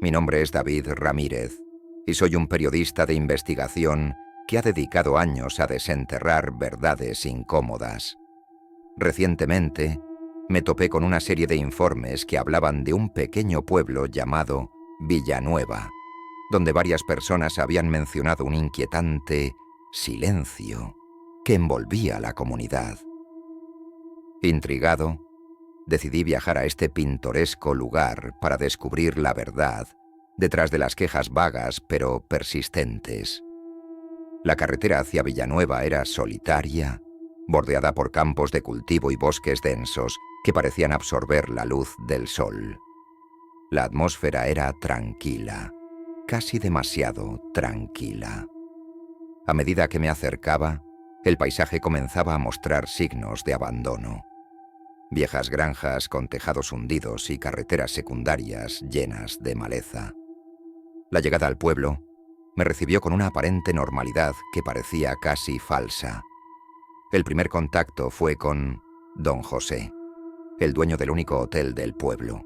Mi nombre es David Ramírez y soy un periodista de investigación que ha dedicado años a desenterrar verdades incómodas. Recientemente, me topé con una serie de informes que hablaban de un pequeño pueblo llamado Villanueva, donde varias personas habían mencionado un inquietante silencio que envolvía a la comunidad. Intrigado, decidí viajar a este pintoresco lugar para descubrir la verdad detrás de las quejas vagas pero persistentes. La carretera hacia Villanueva era solitaria, bordeada por campos de cultivo y bosques densos que parecían absorber la luz del sol. La atmósfera era tranquila, casi demasiado tranquila. A medida que me acercaba, el paisaje comenzaba a mostrar signos de abandono. Viejas granjas con tejados hundidos y carreteras secundarias llenas de maleza. La llegada al pueblo me recibió con una aparente normalidad que parecía casi falsa. El primer contacto fue con don José, el dueño del único hotel del pueblo.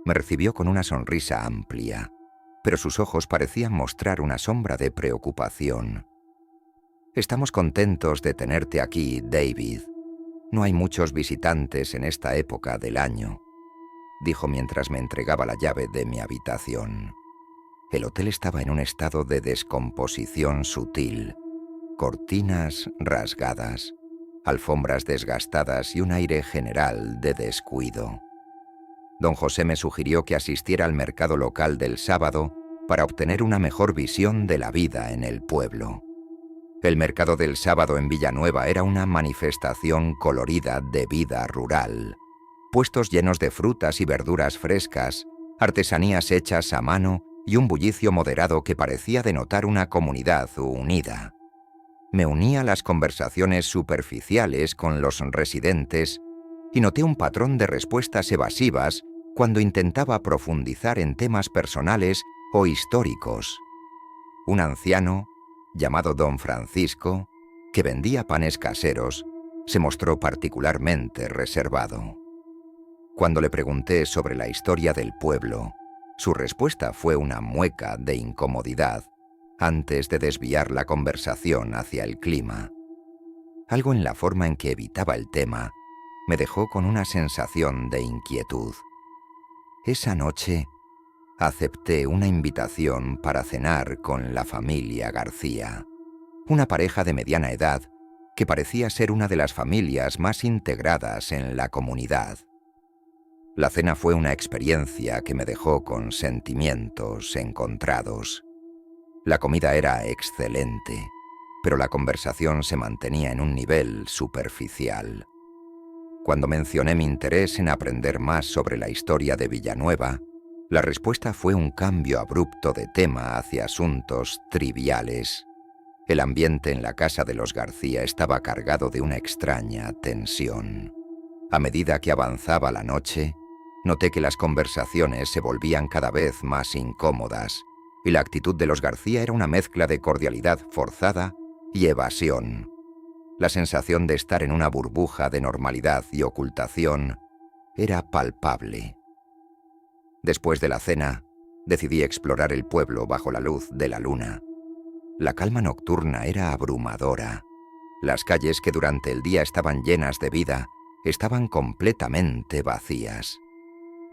Me recibió con una sonrisa amplia, pero sus ojos parecían mostrar una sombra de preocupación. «Estamos contentos de tenerte aquí, David. No hay muchos visitantes en esta época del año», dijo mientras me entregaba la llave de mi habitación. El hotel estaba en un estado de descomposición sutil. Cortinas rasgadas, alfombras desgastadas y un aire general de descuido. Don José me sugirió que asistiera al mercado local del sábado para obtener una mejor visión de la vida en el pueblo. El mercado del sábado en Villanueva era una manifestación colorida de vida rural. Puestos llenos de frutas y verduras frescas, artesanías hechas a mano y un bullicio moderado que parecía denotar una comunidad unida. Me uní a las conversaciones superficiales con los residentes y noté un patrón de respuestas evasivas cuando intentaba profundizar en temas personales o históricos. Un anciano, llamado don Francisco, que vendía panes caseros, se mostró particularmente reservado. Cuando le pregunté sobre la historia del pueblo, su respuesta fue una mueca de incomodidad antes de desviar la conversación hacia el clima. Algo en la forma en que evitaba el tema me dejó con una sensación de inquietud. Esa noche acepté una invitación para cenar con la familia García, una pareja de mediana edad que parecía ser una de las familias más integradas en la comunidad. La cena fue una experiencia que me dejó con sentimientos encontrados. La comida era excelente, pero la conversación se mantenía en un nivel superficial. Cuando mencioné mi interés en aprender más sobre la historia de Villanueva, la respuesta fue un cambio abrupto de tema hacia asuntos triviales. El ambiente en la casa de los García estaba cargado de una extraña tensión. A medida que avanzaba la noche, noté que las conversaciones se volvían cada vez más incómodas, y la actitud de los García era una mezcla de cordialidad forzada y evasión. La sensación de estar en una burbuja de normalidad y ocultación era palpable. Después de la cena, decidí explorar el pueblo bajo la luz de la luna. La calma nocturna era abrumadora. Las calles que durante el día estaban llenas de vida, estaban completamente vacías.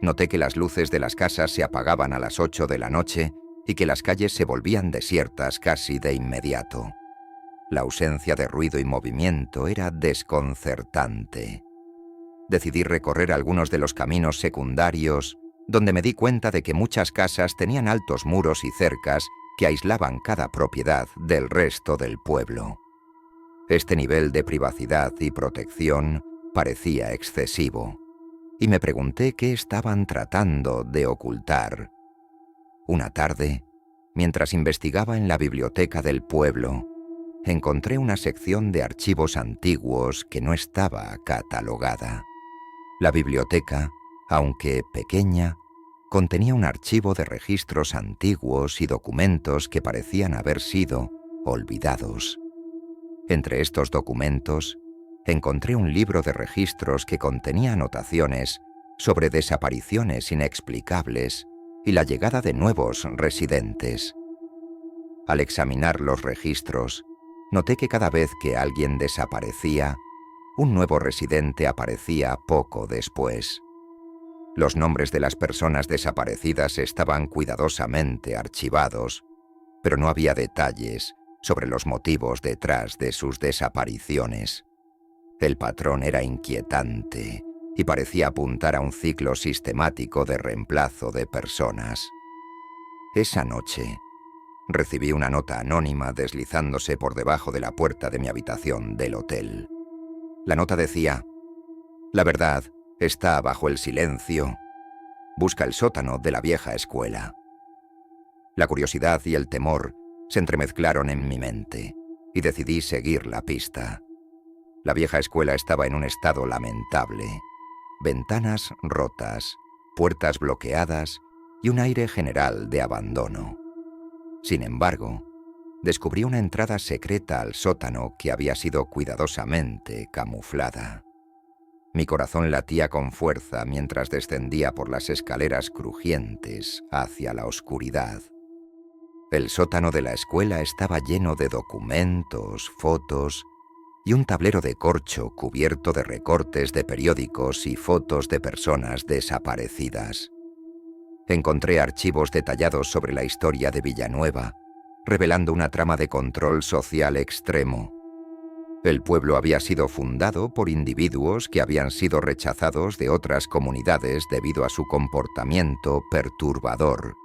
Noté que las luces de las casas se apagaban a las 8 de la noche y que las calles se volvían desiertas casi de inmediato. La ausencia de ruido y movimiento era desconcertante. Decidí recorrer algunos de los caminos secundarios, donde me di cuenta de que muchas casas tenían altos muros y cercas que aislaban cada propiedad del resto del pueblo. Este nivel de privacidad y protección parecía excesivo, y me pregunté qué estaban tratando de ocultar. Una tarde, mientras investigaba en la biblioteca del pueblo, encontré una sección de archivos antiguos que no estaba catalogada. La biblioteca, aunque pequeña, contenía un archivo de registros antiguos y documentos que parecían haber sido olvidados. Entre estos documentos, encontré un libro de registros que contenía anotaciones sobre desapariciones inexplicables y la llegada de nuevos residentes. Al examinar los registros, noté que cada vez que alguien desaparecía, un nuevo residente aparecía poco después. Los nombres de las personas desaparecidas estaban cuidadosamente archivados, pero no había detalles sobre los motivos detrás de sus desapariciones. El patrón era inquietante y parecía apuntar a un ciclo sistemático de reemplazo de personas. Esa noche, recibí una nota anónima deslizándose por debajo de la puerta de mi habitación del hotel. La nota decía: «La verdad está bajo el silencio. Busca el sótano de la vieja escuela». La curiosidad y el temor se entremezclaron en mi mente y decidí seguir la pista. La vieja escuela estaba en un estado lamentable. Ventanas rotas, puertas bloqueadas y un aire general de abandono. Sin embargo, descubrí una entrada secreta al sótano que había sido cuidadosamente camuflada. Mi corazón latía con fuerza mientras descendía por las escaleras crujientes hacia la oscuridad. El sótano de la escuela estaba lleno de documentos, fotos y un tablero de corcho cubierto de recortes de periódicos y fotos de personas desaparecidas. Encontré archivos detallados sobre la historia de Villanueva, revelando una trama de control social extremo. El pueblo había sido fundado por individuos que habían sido rechazados de otras comunidades debido a su comportamiento perturbador.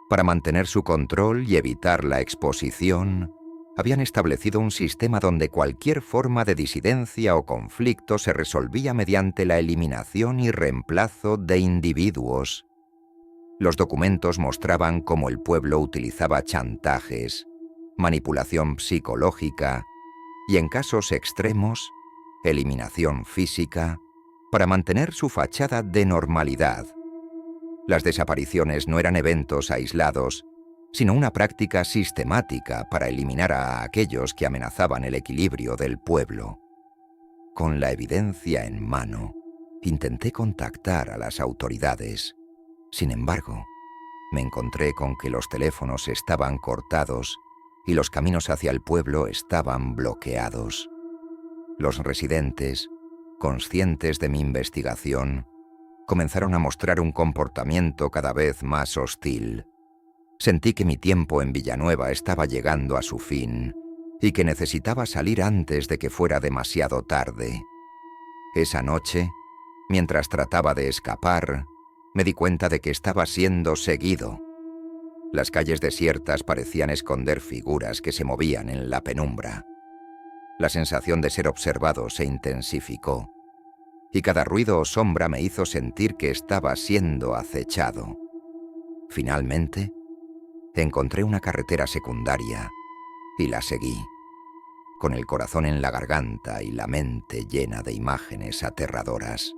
Para mantener su control y evitar la exposición, habían establecido un sistema donde cualquier forma de disidencia o conflicto se resolvía mediante la eliminación y reemplazo de individuos. Los documentos mostraban cómo el pueblo utilizaba chantajes, manipulación psicológica y, en casos extremos, eliminación física para mantener su fachada de normalidad. Las desapariciones no eran eventos aislados, sino una práctica sistemática para eliminar a aquellos que amenazaban el equilibrio del pueblo. Con la evidencia en mano, intenté contactar a las autoridades. Sin embargo, me encontré con que los teléfonos estaban cortados y los caminos hacia el pueblo estaban bloqueados. Los residentes, conscientes de mi investigación, comenzaron a mostrar un comportamiento cada vez más hostil. Sentí que mi tiempo en Villanueva estaba llegando a su fin y que necesitaba salir antes de que fuera demasiado tarde. Esa noche, mientras trataba de escapar, me di cuenta de que estaba siendo seguido. Las calles desiertas parecían esconder figuras que se movían en la penumbra. La sensación de ser observado se intensificó, y cada ruido o sombra me hizo sentir que estaba siendo acechado. Finalmente, encontré una carretera secundaria y la seguí, con el corazón en la garganta y la mente llena de imágenes aterradoras.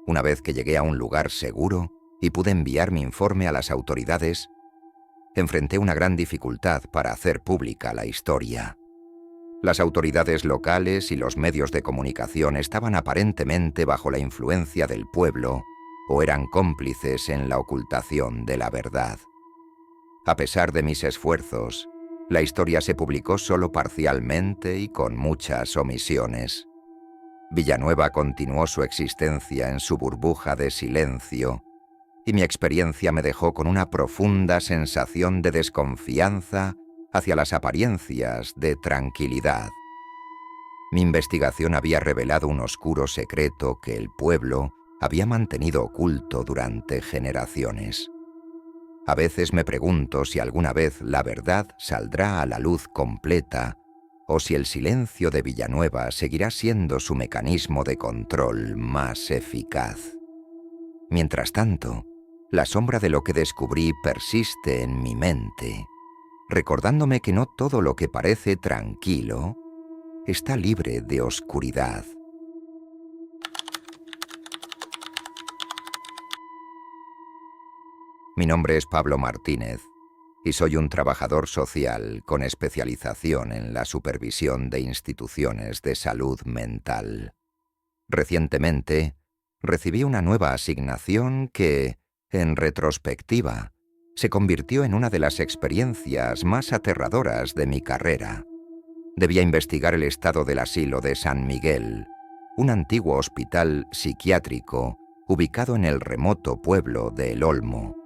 Una vez que llegué a un lugar seguro y pude enviar mi informe a las autoridades, enfrenté una gran dificultad para hacer pública la historia. Las autoridades locales y los medios de comunicación estaban aparentemente bajo la influencia del pueblo o eran cómplices en la ocultación de la verdad. A pesar de mis esfuerzos, la historia se publicó solo parcialmente y con muchas omisiones. Villanueva continuó su existencia en su burbuja de silencio, y mi experiencia me dejó con una profunda sensación de desconfianza hacia las apariencias de tranquilidad. Mi investigación había revelado un oscuro secreto que el pueblo había mantenido oculto durante generaciones. A veces me pregunto si alguna vez la verdad saldrá a la luz completa o si el silencio de Villanueva seguirá siendo su mecanismo de control más eficaz. Mientras tanto, la sombra de lo que descubrí persiste en mi mente, recordándome que no todo lo que parece tranquilo está libre de oscuridad. Mi nombre es Pablo Martínez y soy un trabajador social con especialización en la supervisión de instituciones de salud mental. Recientemente, recibí una nueva asignación que, En retrospectiva, se convirtió en una de las experiencias más aterradoras de mi carrera. Debía investigar el estado del asilo de San Miguel, un antiguo hospital psiquiátrico ubicado en el remoto pueblo de El Olmo.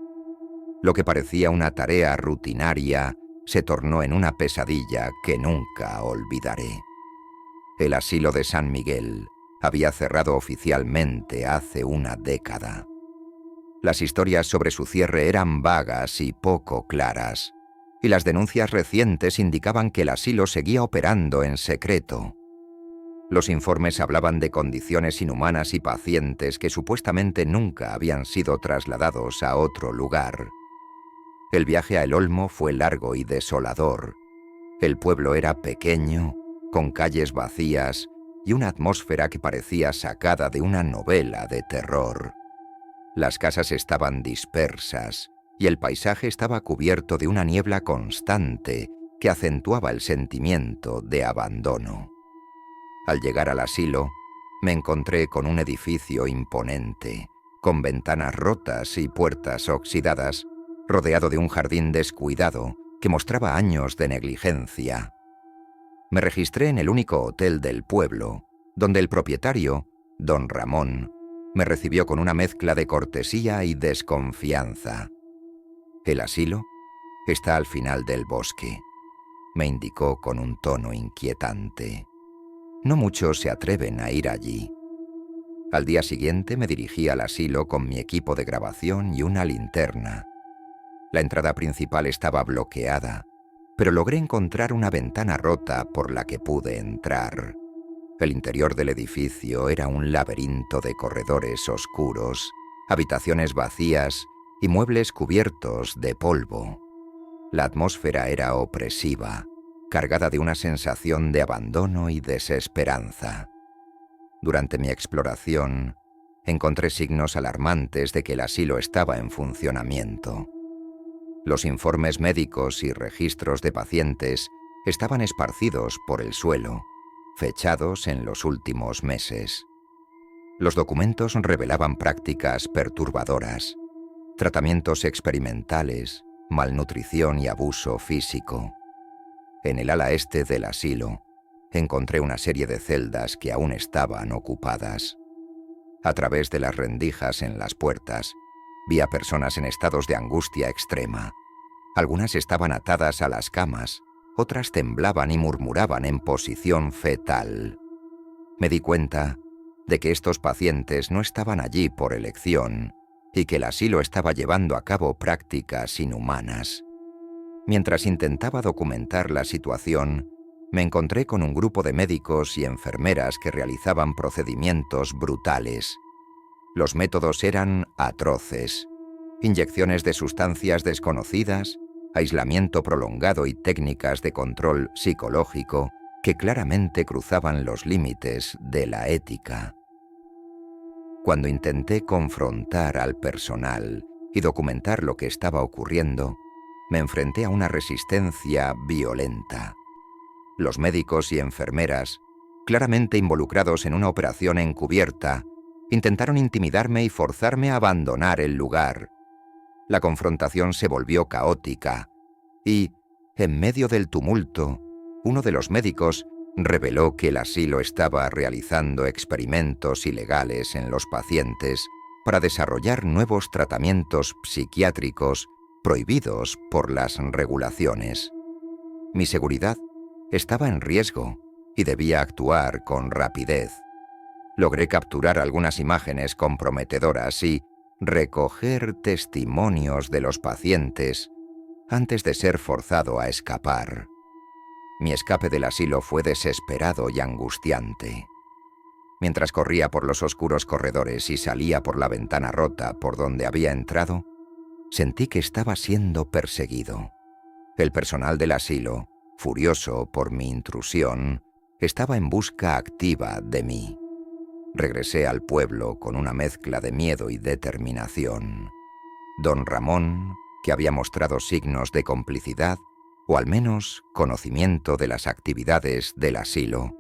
Lo que parecía una tarea rutinaria se tornó en una pesadilla que nunca olvidaré. El asilo de San Miguel había cerrado oficialmente hace una década. Las historias sobre su cierre eran vagas y poco claras, y las denuncias recientes indicaban que el asilo seguía operando en secreto. Los informes hablaban de condiciones inhumanas y pacientes que supuestamente nunca habían sido trasladados a otro lugar. El viaje a El Olmo fue largo y desolador. El pueblo era pequeño, con calles vacías y una atmósfera que parecía sacada de una novela de terror. Las casas estaban dispersas y el paisaje estaba cubierto de una niebla constante que acentuaba el sentimiento de abandono. Al llegar al asilo, me encontré con un edificio imponente, con ventanas rotas y puertas oxidadas, rodeado de un jardín descuidado que mostraba años de negligencia. Me registré en el único hotel del pueblo, donde el propietario, don Ramón, me recibió con una mezcla de cortesía y desconfianza. «El asilo está al final del bosque», me indicó con un tono inquietante. «No muchos se atreven a ir allí». Al día siguiente me dirigí al asilo con mi equipo de grabación y una linterna. La entrada principal estaba bloqueada, pero logré encontrar una ventana rota por la que pude entrar. El interior del edificio era un laberinto de corredores oscuros, habitaciones vacías y muebles cubiertos de polvo. La atmósfera era opresiva, cargada de una sensación de abandono y desesperanza. Durante mi exploración, encontré signos alarmantes de que el asilo estaba en funcionamiento. Los informes médicos y registros de pacientes estaban esparcidos por el suelo, fechados en los últimos meses. Los documentos revelaban prácticas perturbadoras, tratamientos experimentales, malnutrición y abuso físico. En el ala este del asilo, encontré una serie de celdas que aún estaban ocupadas. A través de las rendijas en las puertas, vi a personas en estados de angustia extrema. Algunas estaban atadas a las camas, otras temblaban y murmuraban en posición fetal. Me di cuenta de que estos pacientes no estaban allí por elección y que el asilo estaba llevando a cabo prácticas inhumanas. Mientras intentaba documentar la situación, me encontré con un grupo de médicos y enfermeras que realizaban procedimientos brutales. Los métodos eran atroces: inyecciones de sustancias desconocidas, aislamiento prolongado y técnicas de control psicológico que claramente cruzaban los límites de la ética. Cuando intenté confrontar al personal y documentar lo que estaba ocurriendo, me enfrenté a una resistencia violenta. Los médicos y enfermeras, claramente involucrados en una operación encubierta, intentaron intimidarme y forzarme a abandonar el lugar. La confrontación se volvió caótica y, en medio del tumulto, uno de los médicos reveló que el asilo estaba realizando experimentos ilegales en los pacientes para desarrollar nuevos tratamientos psiquiátricos prohibidos por las regulaciones. Mi seguridad estaba en riesgo y debía actuar con rapidez. Logré capturar algunas imágenes comprometedoras y recoger testimonios de los pacientes antes de ser forzado a escapar. Mi escape del asilo fue desesperado y angustiante. Mientras corría por los oscuros corredores y salía por la ventana rota por donde había entrado, sentí que estaba siendo perseguido. El personal del asilo, furioso por mi intrusión, estaba en busca activa de mí. Regresé al pueblo con una mezcla de miedo y determinación. Don Ramón, que había mostrado signos de complicidad, o al menos conocimiento de las actividades del asilo,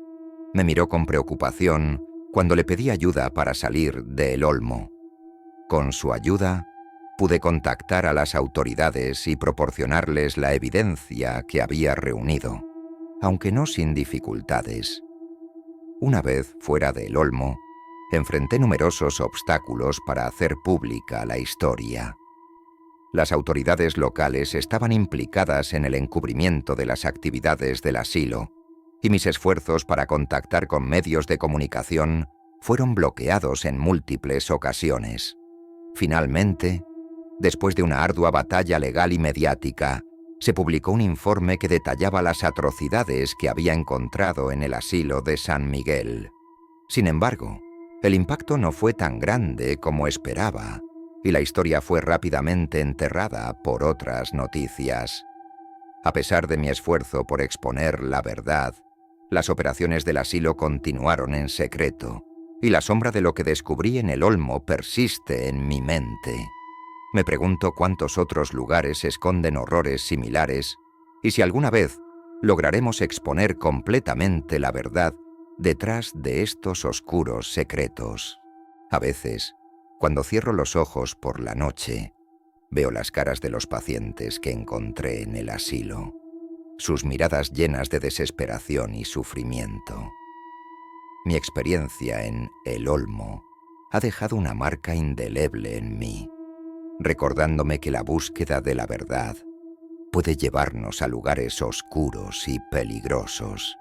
me miró con preocupación cuando le pedí ayuda para salir de El Olmo. Con su ayuda, Pude contactar a las autoridades y proporcionarles la evidencia que había reunido, aunque no sin dificultades. Una vez fuera del Olmo, enfrenté numerosos obstáculos para hacer pública la historia. Las autoridades locales estaban implicadas en el encubrimiento de las actividades del asilo, y mis esfuerzos para contactar con medios de comunicación fueron bloqueados en múltiples ocasiones. Finalmente, después de una ardua batalla legal y mediática, se publicó un informe que detallaba las atrocidades que había encontrado en el asilo de San Miguel. Sin embargo, el impacto no fue tan grande como esperaba, y la historia fue rápidamente enterrada por otras noticias. A pesar de mi esfuerzo por exponer la verdad, las operaciones del asilo continuaron en secreto, y la sombra de lo que descubrí en el Olmo persiste en mi mente. Me pregunto cuántos otros lugares esconden horrores similares y si alguna vez lograremos exponer completamente la verdad detrás de estos oscuros secretos. A veces, cuando cierro los ojos por la noche, veo las caras de los pacientes que encontré en el asilo, sus miradas llenas de desesperación y sufrimiento. Mi experiencia en El Olmo ha dejado una marca indeleble en mí, recordándome que la búsqueda de la verdad puede llevarnos a lugares oscuros y peligrosos,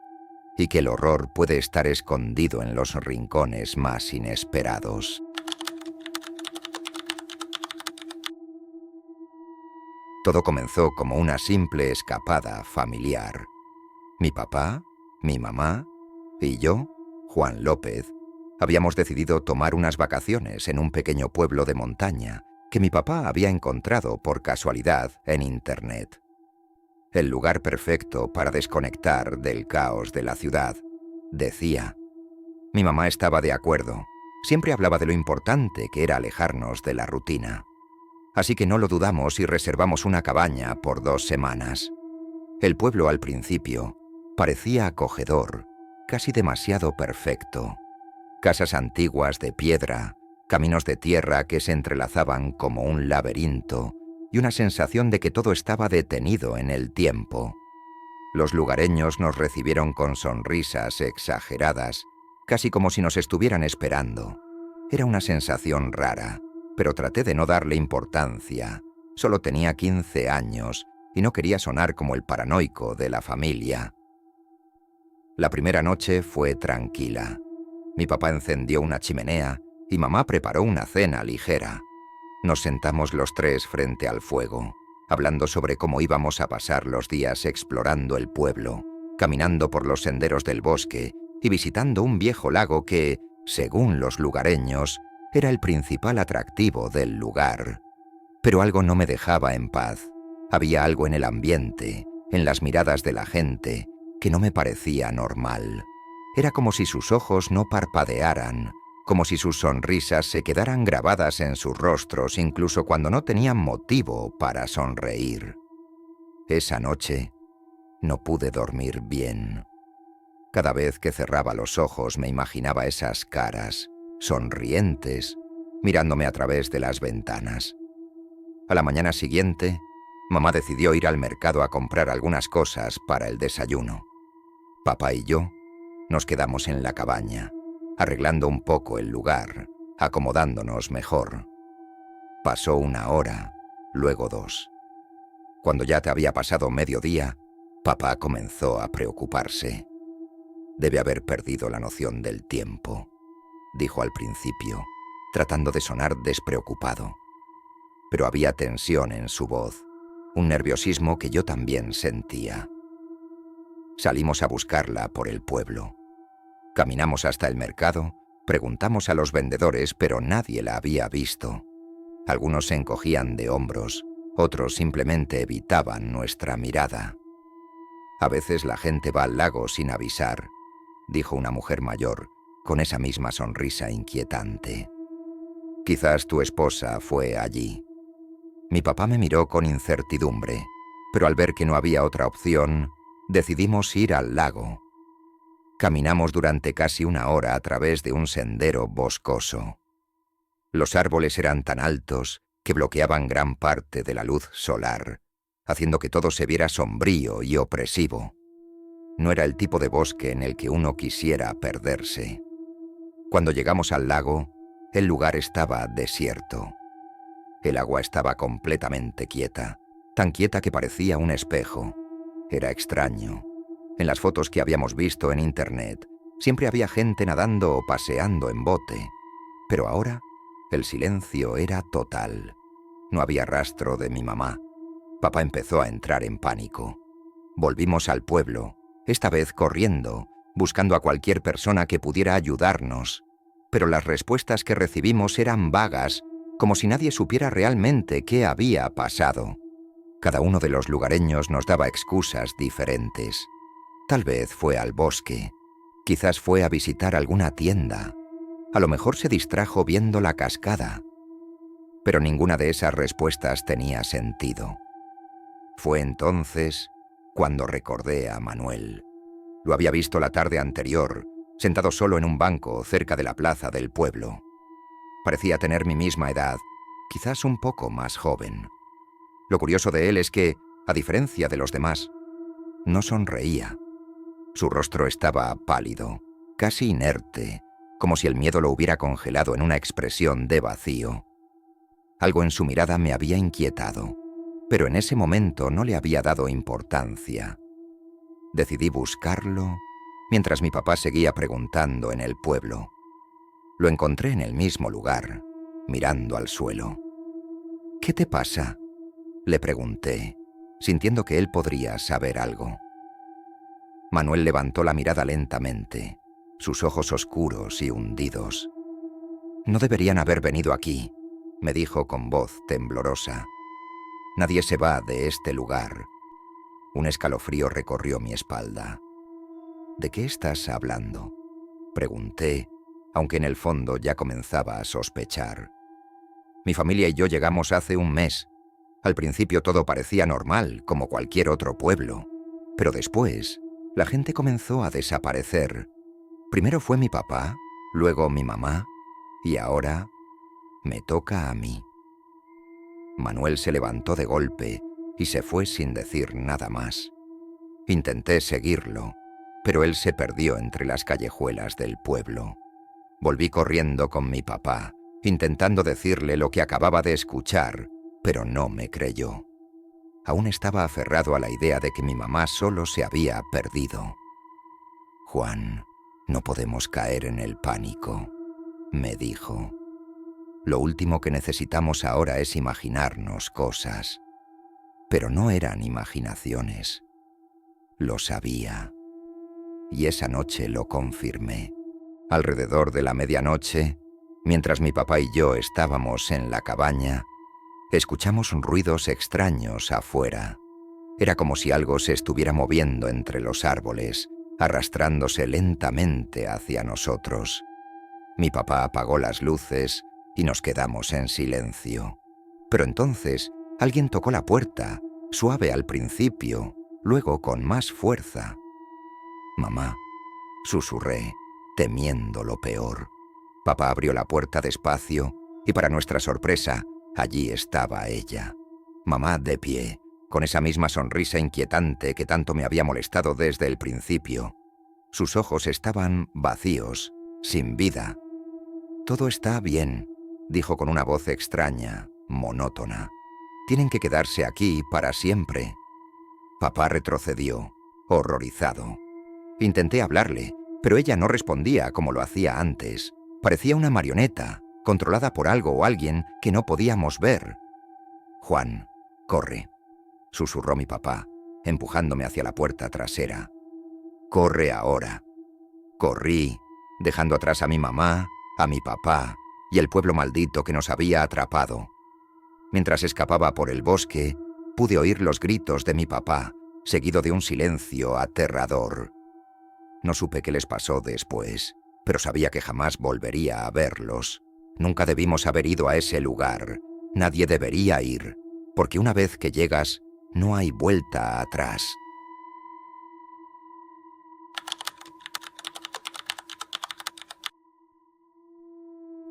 y que el horror puede estar escondido en los rincones más inesperados. Todo comenzó como una simple escapada familiar. Mi papá, mi mamá y yo, Juan López, habíamos decidido tomar unas vacaciones en un pequeño pueblo de montaña que mi papá había encontrado por casualidad en Internet. El lugar perfecto para desconectar del caos de la ciudad, decía. Mi mamá estaba de acuerdo. Siempre hablaba de lo importante que era alejarnos de la rutina. Así que no lo dudamos y reservamos una cabaña por 2 semanas. El pueblo al principio parecía acogedor, casi demasiado perfecto. Casas antiguas de piedra, caminos de tierra que se entrelazaban como un laberinto y una sensación de que todo estaba detenido en el tiempo. Los lugareños nos recibieron con sonrisas exageradas, casi como si nos estuvieran esperando. Era una sensación rara, pero traté de no darle importancia. Solo tenía 15 años y no quería sonar como el paranoico de la familia. La primera noche fue tranquila. Mi papá encendió una chimenea y mamá preparó una cena ligera. Nos sentamos los 3 frente al fuego, hablando sobre cómo íbamos a pasar los días explorando el pueblo, caminando por los senderos del bosque y visitando un viejo lago que, según los lugareños, era el principal atractivo del lugar. Pero algo no me dejaba en paz. Había algo en el ambiente, en las miradas de la gente, que no me parecía normal. Era como si sus ojos no parpadearan, como si sus sonrisas se quedaran grabadas en sus rostros incluso cuando no tenían motivo para sonreír. Esa noche no pude dormir bien. Cada vez que cerraba los ojos me imaginaba esas caras, sonrientes, mirándome a través de las ventanas. A la mañana siguiente, mamá decidió ir al mercado a comprar algunas cosas para el desayuno. Papá y yo nos quedamos en la cabaña, arreglando un poco el lugar, acomodándonos mejor. Pasó 1 hora, luego 2. Cuando ya te había pasado mediodía, papá comenzó a preocuparse. Debe haber perdido la noción del tiempo, dijo al principio, tratando de sonar despreocupado. Pero había tensión en su voz, un nerviosismo que yo también sentía. Salimos a buscarla por el pueblo. Caminamos hasta el mercado, preguntamos a los vendedores, pero nadie la había visto. Algunos se encogían de hombros, otros simplemente evitaban nuestra mirada. A veces la gente va al lago sin avisar, dijo una mujer mayor, con esa misma sonrisa inquietante. Quizás tu esposa fue allí. Mi papá me miró con incertidumbre, pero al ver que no había otra opción, decidimos ir al lago. Caminamos durante casi 1 hora a través de un sendero boscoso. Los árboles eran tan altos que bloqueaban gran parte de la luz solar, haciendo que todo se viera sombrío y opresivo. No era el tipo de bosque en el que uno quisiera perderse. Cuando llegamos al lago, el lugar estaba desierto. El agua estaba completamente quieta, tan quieta que parecía un espejo. Era extraño. En las fotos que habíamos visto en internet, siempre había gente nadando o paseando en bote, pero ahora el silencio era total. No había rastro de mi mamá. Papá empezó a entrar en pánico. Volvimos al pueblo, esta vez corriendo, buscando a cualquier persona que pudiera ayudarnos, pero las respuestas que recibimos eran vagas, como si nadie supiera realmente qué había pasado. Cada uno de los lugareños nos daba excusas diferentes. Tal vez fue al bosque, quizás fue a visitar alguna tienda, a lo mejor se distrajo viendo la cascada, pero ninguna de esas respuestas tenía sentido. Fue entonces cuando recordé a Manuel. Lo había visto la tarde anterior, sentado solo en un banco cerca de la plaza del pueblo. Parecía tener mi misma edad, quizás un poco más joven. Lo curioso de él es que, a diferencia de los demás, no sonreía. Su rostro estaba pálido, casi inerte, como si el miedo lo hubiera congelado en una expresión de vacío. Algo en su mirada me había inquietado, pero en ese momento no le había dado importancia. Decidí buscarlo mientras mi papá seguía preguntando en el pueblo. Lo encontré en el mismo lugar, mirando al suelo. «¿Qué te pasa?», le pregunté, sintiendo que él podría saber algo. Manuel levantó la mirada lentamente, sus ojos oscuros y hundidos. «No deberían haber venido aquí», me dijo con voz temblorosa. «Nadie se va de este lugar». Un escalofrío recorrió mi espalda. «¿De qué estás hablando?», pregunté, aunque en el fondo ya comenzaba a sospechar. «Mi familia y yo llegamos hace un mes. Al principio todo parecía normal, como cualquier otro pueblo. Pero después, la gente comenzó a desaparecer. Primero fue mi papá, luego mi mamá, y ahora me toca a mí». Manuel se levantó de golpe y se fue sin decir nada más. Intenté seguirlo, pero él se perdió entre las callejuelas del pueblo. Volví corriendo con mi papá, intentando decirle lo que acababa de escuchar, pero no me creyó. Aún estaba aferrado a la idea de que mi mamá solo se había perdido. «Juan, no podemos caer en el pánico», me dijo. «Lo último que necesitamos ahora es imaginarnos cosas». Pero no eran imaginaciones. Lo sabía. Y esa noche lo confirmé. Alrededor de la medianoche, mientras mi papá y yo estábamos en la cabaña, escuchamos ruidos extraños afuera. Era como si algo se estuviera moviendo entre los árboles, arrastrándose lentamente hacia nosotros. Mi papá apagó las luces y nos quedamos en silencio. Pero entonces alguien tocó la puerta, suave al principio, luego con más fuerza. «Mamá», susurré, temiendo lo peor. Papá abrió la puerta despacio y, para nuestra sorpresa, allí estaba ella. Mamá de pie, con esa misma sonrisa inquietante que tanto me había molestado desde el principio. Sus ojos estaban vacíos, sin vida. «Todo está bien», dijo con una voz extraña, monótona. «Tienen que quedarse aquí para siempre». Papá retrocedió, horrorizado. Intenté hablarle, pero ella no respondía como lo hacía antes. Parecía una marioneta, controlada por algo o alguien que no podíamos ver. «Juan, corre», susurró mi papá, empujándome hacia la puerta trasera. «Corre ahora». Corrí, dejando atrás a mi mamá, a mi papá y el pueblo maldito que nos había atrapado. Mientras escapaba por el bosque, pude oír los gritos de mi papá, seguido de un silencio aterrador. No supe qué les pasó después, pero sabía que jamás volvería a verlos. Nunca debimos haber ido a ese lugar. Nadie debería ir, porque una vez que llegas, no hay vuelta atrás.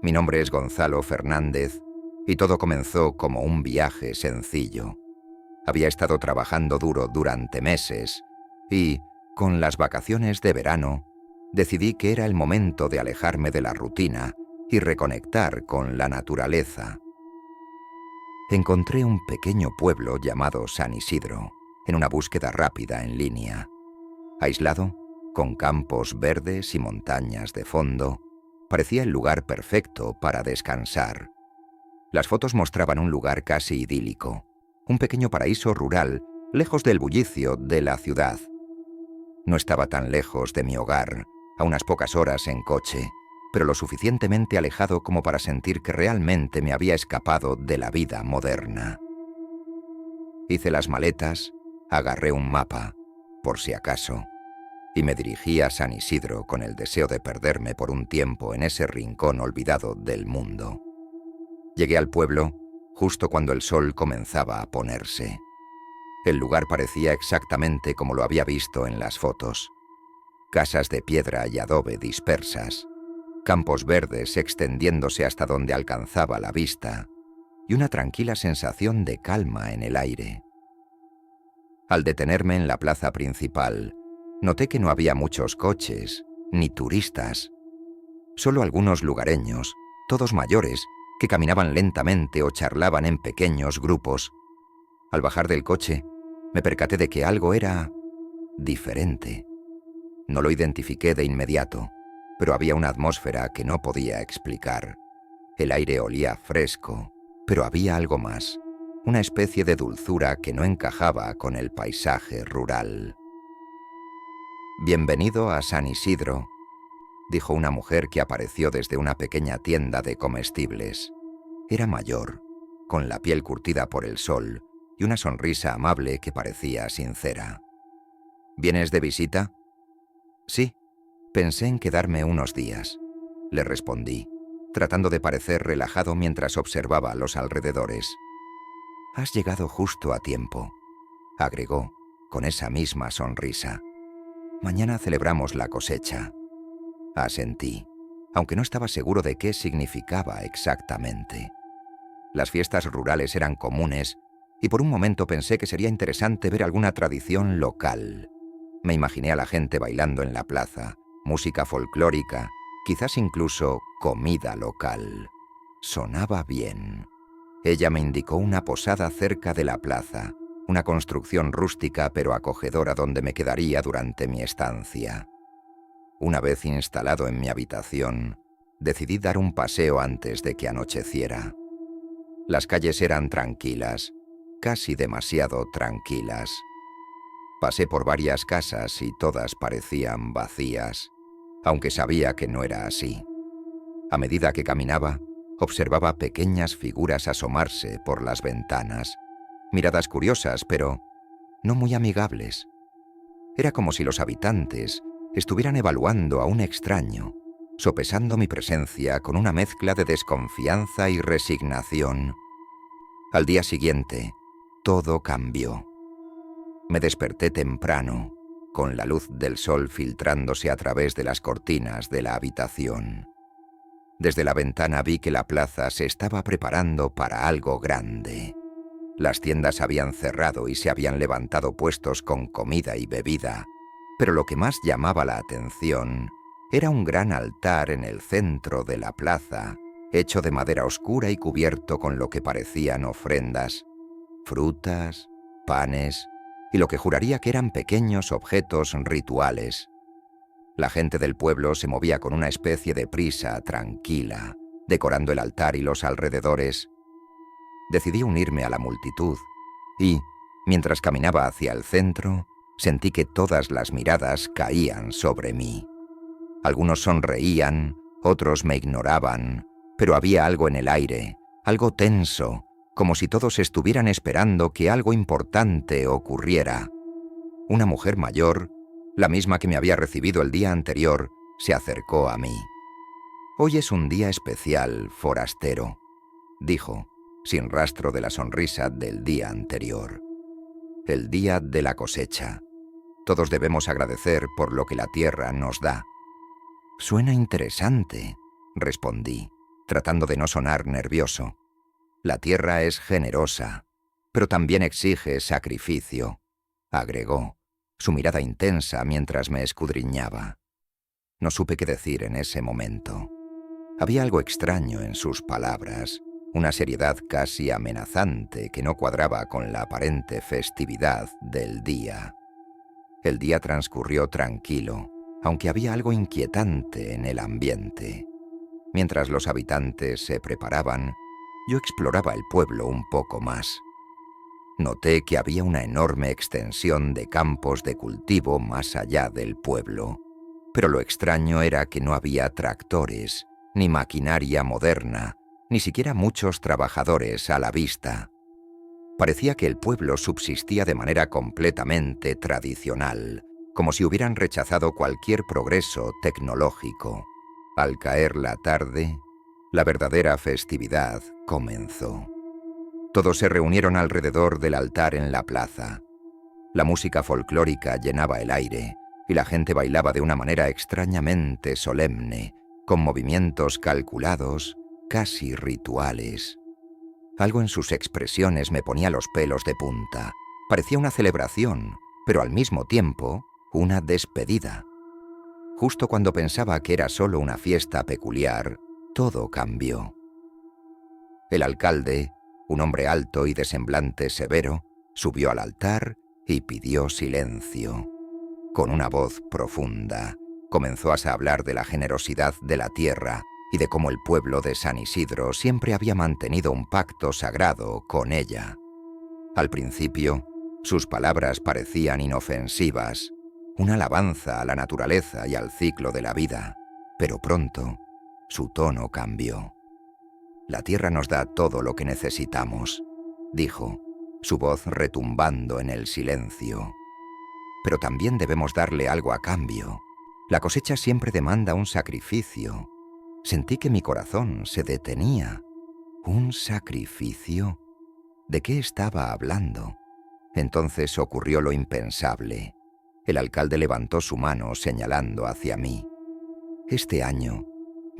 Mi nombre es Gonzalo Fernández Y todo comenzó como un viaje sencillo. Había estado trabajando duro durante meses y, con las vacaciones de verano, decidí que era el momento de alejarme de la rutina y reconectar con la naturaleza. Encontré un pequeño pueblo llamado San Isidro, en una búsqueda rápida en línea. Aislado, con campos verdes y montañas de fondo, parecía el lugar perfecto para descansar. Las fotos mostraban un lugar casi idílico, un pequeño paraíso rural, lejos del bullicio de la ciudad. No estaba tan lejos de mi hogar, a unas pocas horas en coche, pero lo suficientemente alejado como para sentir que realmente me había escapado de la vida moderna. Hice las maletas, agarré un mapa, por si acaso, y me dirigí a San Isidro con el deseo de perderme por un tiempo en ese rincón olvidado del mundo. Llegué al pueblo justo cuando el sol comenzaba a ponerse. El lugar parecía exactamente como lo había visto en las fotos. Casas de piedra y adobe dispersas, campos verdes extendiéndose hasta donde alcanzaba la vista, y una tranquila sensación de calma en el aire. Al detenerme en la plaza principal, noté que no había muchos coches, ni turistas. Solo algunos lugareños, todos mayores, que caminaban lentamente o charlaban en pequeños grupos. Al bajar del coche, me percaté de que algo era diferente. No lo identifiqué de inmediato, pero había una atmósfera que no podía explicar. El aire olía fresco, pero había algo más, una especie de dulzura que no encajaba con el paisaje rural. «Bienvenido a San Isidro», dijo una mujer que apareció desde una pequeña tienda de comestibles. Era mayor, con la piel curtida por el sol y una sonrisa amable que parecía sincera. «¿Vienes de visita?» «Sí, pensé en quedarme unos días», le respondí, tratando de parecer relajado mientras observaba los alrededores. «Has llegado justo a tiempo», agregó, con esa misma sonrisa. «Mañana celebramos la cosecha». Asentí, aunque no estaba seguro de qué significaba exactamente. Las fiestas rurales eran comunes y por un momento pensé que sería interesante ver alguna tradición local. Me imaginé a la gente bailando en la plaza, música folclórica, quizás incluso comida local. Sonaba bien. Ella me indicó una posada cerca de la plaza, una construcción rústica pero acogedora donde me quedaría durante mi estancia. Una vez instalado en mi habitación, decidí dar un paseo antes de que anocheciera. Las calles eran tranquilas, casi demasiado tranquilas. Pasé por varias casas y todas parecían vacías, aunque sabía que no era así. A medida que caminaba, observaba pequeñas figuras asomarse por las ventanas, miradas curiosas, pero no muy amigables. Era como si los habitantes estuvieran evaluando a un extraño, sopesando mi presencia con una mezcla de desconfianza y resignación. Al día siguiente, todo cambió. Me desperté temprano, con la luz del sol filtrándose a través de las cortinas de la habitación. Desde la ventana vi que la plaza se estaba preparando para algo grande. Las tiendas habían cerrado y se habían levantado puestos con comida y bebida, pero lo que más llamaba la atención era un gran altar en el centro de la plaza, hecho de madera oscura y cubierto con lo que parecían ofrendas, frutas, panes y lo que juraría que eran pequeños objetos rituales. La gente del pueblo se movía con una especie de prisa tranquila, decorando el altar y los alrededores. Decidí unirme a la multitud y, mientras caminaba hacia el centro, sentí que todas las miradas caían sobre mí. Algunos sonreían, otros me ignoraban, pero había algo en el aire, algo tenso, como si todos estuvieran esperando que algo importante ocurriera. Una mujer mayor, la misma que me había recibido el día anterior, se acercó a mí. «Hoy es un día especial, forastero», dijo, sin rastro de la sonrisa del día anterior. «El día de la cosecha. Todos debemos agradecer por lo que la tierra nos da». «Suena interesante», respondí, tratando de no sonar nervioso. La tierra es generosa, pero también exige sacrificio, agregó, su mirada intensa mientras me escudriñaba. No supe qué decir en ese momento. Había algo extraño en sus palabras, una seriedad casi amenazante que no cuadraba con la aparente festividad del día. El día transcurrió tranquilo, aunque había algo inquietante en el ambiente. Mientras los habitantes se preparaban, yo exploraba el pueblo un poco más. Noté que había una enorme extensión de campos de cultivo más allá del pueblo, pero lo extraño era que no había tractores, ni maquinaria moderna, ni siquiera muchos trabajadores a la vista. Parecía que el pueblo subsistía de manera completamente tradicional, como si hubieran rechazado cualquier progreso tecnológico. Al caer la tarde, la verdadera festividad comenzó. Todos se reunieron alrededor del altar en la plaza. La música folclórica llenaba el aire y la gente bailaba de una manera extrañamente solemne, con movimientos calculados, casi rituales. Algo en sus expresiones me ponía los pelos de punta. Parecía una celebración, pero al mismo tiempo una despedida. Justo cuando pensaba que era solo una fiesta peculiar, todo cambió. El alcalde, un hombre alto y de semblante severo, subió al altar y pidió silencio. Con una voz profunda, comenzó a hablar de la generosidad de la tierra y de cómo el pueblo de San Isidro siempre había mantenido un pacto sagrado con ella. Al principio, sus palabras parecían inofensivas, una alabanza a la naturaleza y al ciclo de la vida, pero pronto su tono cambió. La tierra nos da todo lo que necesitamos, dijo, su voz retumbando en el silencio. Pero también debemos darle algo a cambio. La cosecha siempre demanda un sacrificio. Sentí que mi corazón se detenía. ¿Un sacrificio? ¿De qué estaba hablando? Entonces ocurrió lo impensable. El alcalde levantó su mano señalando hacia mí. Este año,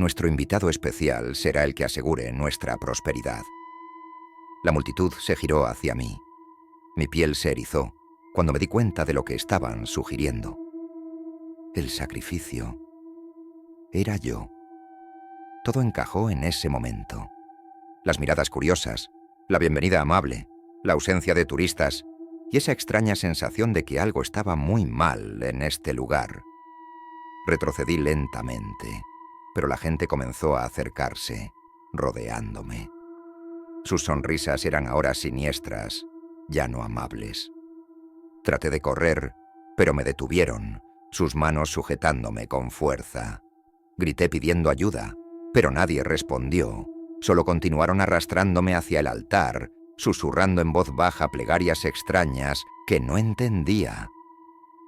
nuestro invitado especial será el que asegure nuestra prosperidad. La multitud se giró hacia mí. Mi piel se erizó cuando me di cuenta de lo que estaban sugiriendo. El sacrificio era yo. Todo encajó en ese momento. Las miradas curiosas, la bienvenida amable, la ausencia de turistas y esa extraña sensación de que algo estaba muy mal en este lugar. Retrocedí lentamente, pero la gente comenzó a acercarse, rodeándome. Sus sonrisas eran ahora siniestras, ya no amables. Traté de correr, pero me detuvieron, sus manos sujetándome con fuerza. Grité pidiendo ayuda, pero nadie respondió. Solo continuaron arrastrándome hacia el altar, susurrando en voz baja plegarias extrañas que no entendía.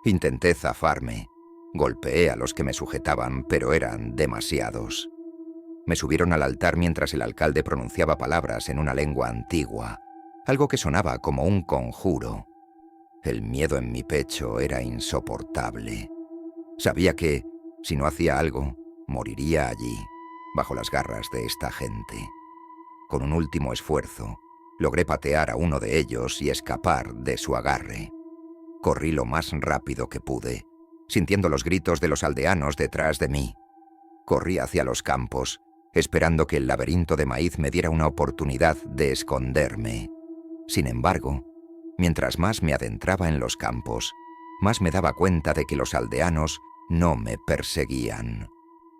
Intenté zafarme. Golpeé a los que me sujetaban, pero eran demasiados. Me subieron al altar mientras el alcalde pronunciaba palabras en una lengua antigua, algo que sonaba como un conjuro. El miedo en mi pecho era insoportable. Sabía que, si no hacía algo, moriría allí, bajo las garras de esta gente. Con un último esfuerzo, logré patear a uno de ellos y escapar de su agarre. Corrí lo más rápido que pude, sintiendo los gritos de los aldeanos detrás de mí. Corrí hacia los campos, esperando que el laberinto de maíz me diera una oportunidad de esconderme. Sin embargo, mientras más me adentraba en los campos, más me daba cuenta de que los aldeanos no me perseguían.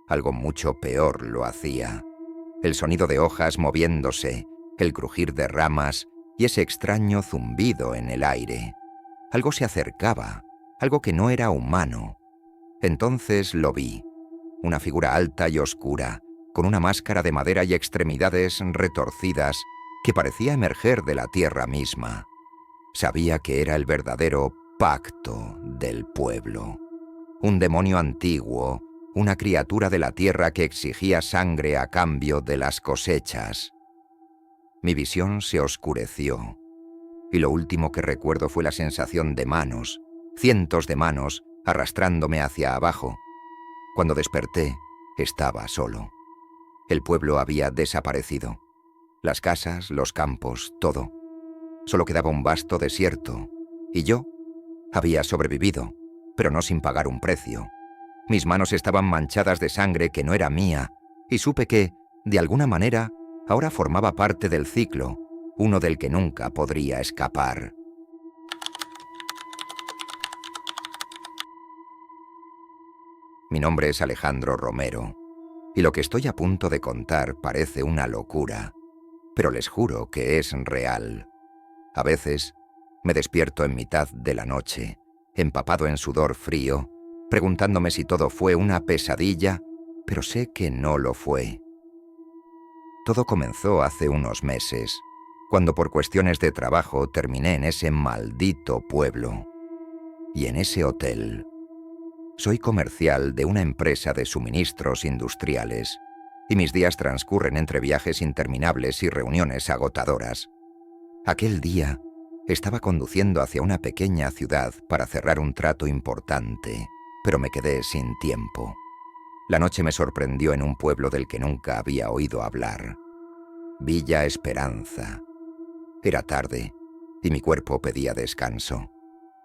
Algo mucho peor lo hacía. El sonido de hojas moviéndose, el crujir de ramas y ese extraño zumbido en el aire. Algo se acercaba, algo que no era humano. Entonces lo vi. Una figura alta y oscura, con una máscara de madera y extremidades retorcidas, que parecía emerger de la tierra misma. Sabía que era el verdadero pacto del pueblo. Un demonio antiguo, una criatura de la tierra que exigía sangre a cambio de las cosechas. Mi visión se oscureció, y lo último que recuerdo fue la sensación de manos, cientos de manos, arrastrándome hacia abajo. Cuando desperté, estaba solo. El pueblo había desaparecido. Las casas, los campos, todo. Solo quedaba un vasto desierto. Y yo había sobrevivido, pero no sin pagar un precio. Mis manos estaban manchadas de sangre que no era mía, y supe que, de alguna manera, ahora formaba parte del ciclo, uno del que nunca podría escapar. Mi nombre es Alejandro Romero, y lo que estoy a punto de contar parece una locura, pero les juro que es real. A veces me despierto en mitad de la noche, empapado en sudor frío, preguntándome si todo fue una pesadilla, pero sé que no lo fue. Todo comenzó hace unos meses, cuando por cuestiones de trabajo terminé en ese maldito pueblo y en ese hotel. Soy comercial de una empresa de suministros industriales y mis días transcurren entre viajes interminables y reuniones agotadoras. Aquel día estaba conduciendo hacia una pequeña ciudad para cerrar un trato importante, pero me quedé sin tiempo. La noche me sorprendió en un pueblo del que nunca había oído hablar. Villa Esperanza. Era tarde y mi cuerpo pedía descanso.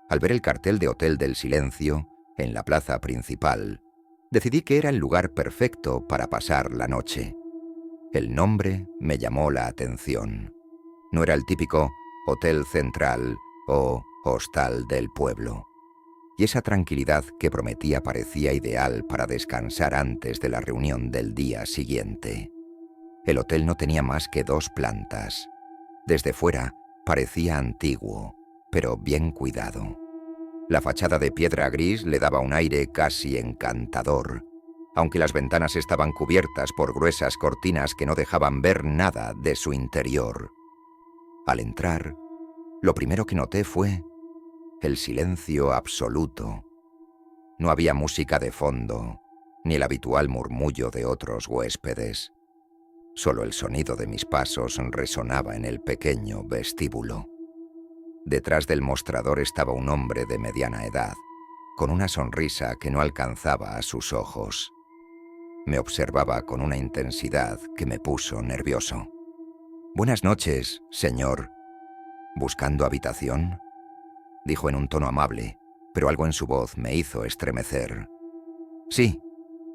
Al ver el cartel de Hotel del Silencio, en la plaza principal, decidí que era el lugar perfecto para pasar la noche. El nombre me llamó la atención. No era el típico Hotel Central o Hostal del pueblo. Y esa tranquilidad que prometía parecía ideal para descansar antes de la reunión del día siguiente. El hotel no tenía más que 2 plantas. Desde fuera parecía antiguo, pero bien cuidado. La fachada de piedra gris le daba un aire casi encantador, aunque las ventanas estaban cubiertas por gruesas cortinas que no dejaban ver nada de su interior. Al entrar, lo primero que noté fue el silencio absoluto. No había música de fondo, ni el habitual murmullo de otros huéspedes. Solo el sonido de mis pasos resonaba en el pequeño vestíbulo. Detrás del mostrador estaba un hombre de mediana edad, con una sonrisa que no alcanzaba a sus ojos. Me observaba con una intensidad que me puso nervioso. «Buenas noches, señor. ¿Buscando habitación?», dijo en un tono amable, pero algo en su voz me hizo estremecer. «Sí,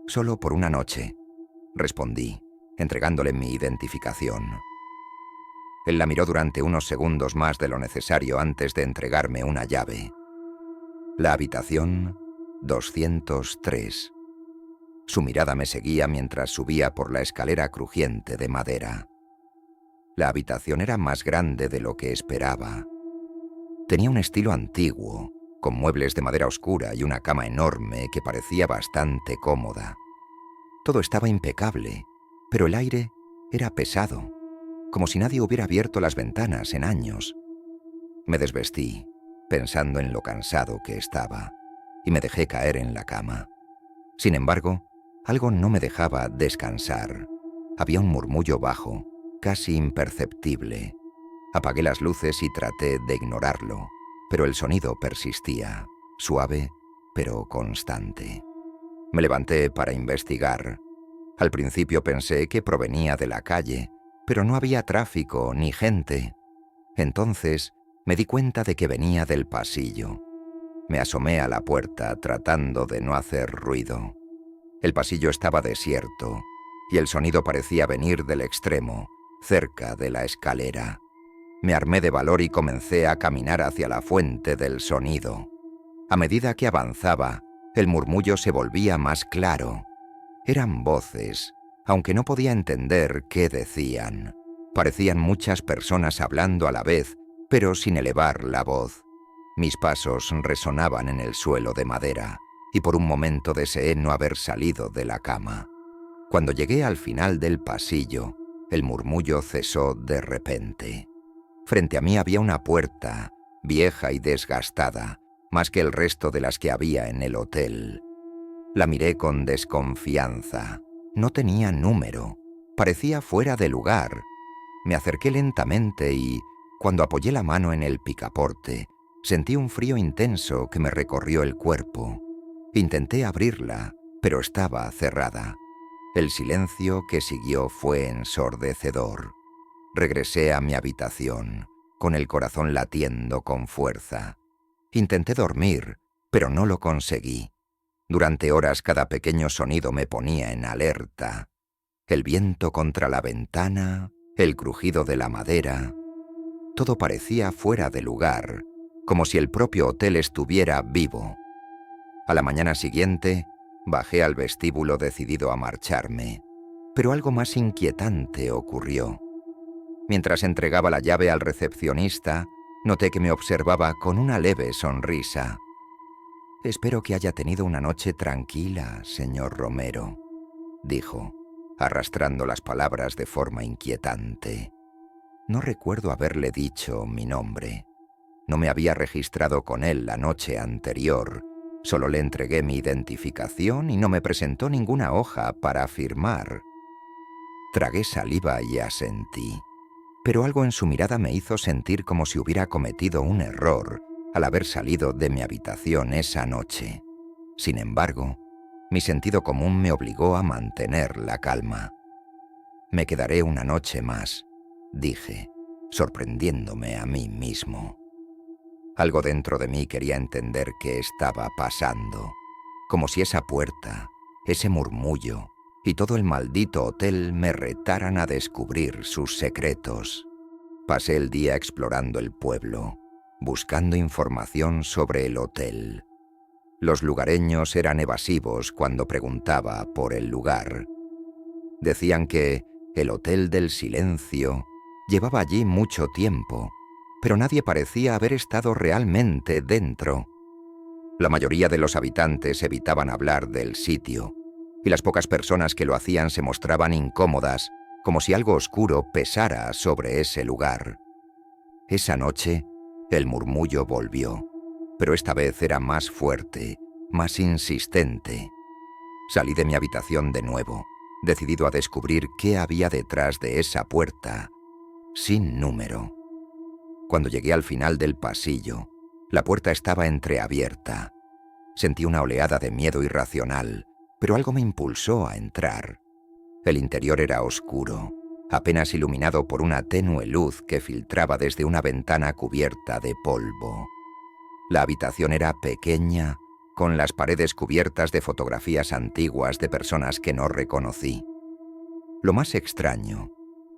solo por una noche», respondí, entregándole mi identificación. Él la miró durante unos segundos más de lo necesario antes de entregarme una llave. La habitación 203. Su mirada me seguía mientras subía por la escalera crujiente de madera. La habitación era más grande de lo que esperaba. Tenía un estilo antiguo, con muebles de madera oscura y una cama enorme que parecía bastante cómoda. Todo estaba impecable, pero el aire era pesado, como si nadie hubiera abierto las ventanas en años. Me desvestí, pensando en lo cansado que estaba, y me dejé caer en la cama. Sin embargo, algo no me dejaba descansar. Había un murmullo bajo, casi imperceptible. Apagué las luces y traté de ignorarlo, pero el sonido persistía, suave pero constante. Me levanté para investigar. Al principio pensé que provenía de la calle, pero no había tráfico ni gente. Entonces me di cuenta de que venía del pasillo. Me asomé a la puerta tratando de no hacer ruido. El pasillo estaba desierto y el sonido parecía venir del extremo, cerca de la escalera. Me armé de valor y comencé a caminar hacia la fuente del sonido. A medida que avanzaba, el murmullo se volvía más claro. Eran voces, aunque no podía entender qué decían. Parecían muchas personas hablando a la vez, pero sin elevar la voz. Mis pasos resonaban en el suelo de madera, y por un momento deseé no haber salido de la cama. Cuando llegué al final del pasillo, el murmullo cesó de repente. Frente a mí había una puerta, vieja y desgastada, más que el resto de las que había en el hotel. La miré con desconfianza. No tenía número. Parecía fuera de lugar. Me acerqué lentamente y, cuando apoyé la mano en el picaporte, sentí un frío intenso que me recorrió el cuerpo. Intenté abrirla, pero estaba cerrada. El silencio que siguió fue ensordecedor. Regresé a mi habitación, con el corazón latiendo con fuerza. Intenté dormir, pero no lo conseguí. Durante horas cada pequeño sonido me ponía en alerta. El viento contra la ventana, el crujido de la madera. Todo parecía fuera de lugar, como si el propio hotel estuviera vivo. A la mañana siguiente, bajé al vestíbulo decidido a marcharme, pero algo más inquietante ocurrió. Mientras entregaba la llave al recepcionista, noté que me observaba con una leve sonrisa. «Espero que haya tenido una noche tranquila, señor Romero», dijo, arrastrando las palabras de forma inquietante. No recuerdo haberle dicho mi nombre. No me había registrado con él la noche anterior. Solo le entregué mi identificación y no me presentó ninguna hoja para firmar. Tragué saliva y asentí. Pero algo en su mirada me hizo sentir como si hubiera cometido un error al haber salido de mi habitación esa noche. Sin embargo, mi sentido común me obligó a mantener la calma. «Me quedaré una noche más», dije, sorprendiéndome a mí mismo. Algo dentro de mí quería entender qué estaba pasando, como si esa puerta, ese murmullo y todo el maldito hotel me retaran a descubrir sus secretos. Pasé el día explorando el pueblo, buscando información sobre el hotel. Los lugareños eran evasivos cuando preguntaba por el lugar. Decían que el Hotel del Silencio llevaba allí mucho tiempo, pero nadie parecía haber estado realmente dentro. La mayoría de los habitantes evitaban hablar del sitio, y las pocas personas que lo hacían se mostraban incómodas, como si algo oscuro pesara sobre ese lugar. Esa noche, el murmullo volvió, pero esta vez era más fuerte, más insistente. Salí de mi habitación de nuevo, decidido a descubrir qué había detrás de esa puerta, sin número. Cuando llegué al final del pasillo, la puerta estaba entreabierta. Sentí una oleada de miedo irracional, pero algo me impulsó a entrar. El interior era oscuro, apenas iluminado por una tenue luz que filtraba desde una ventana cubierta de polvo. La habitación era pequeña, con las paredes cubiertas de fotografías antiguas de personas que no reconocí. Lo más extraño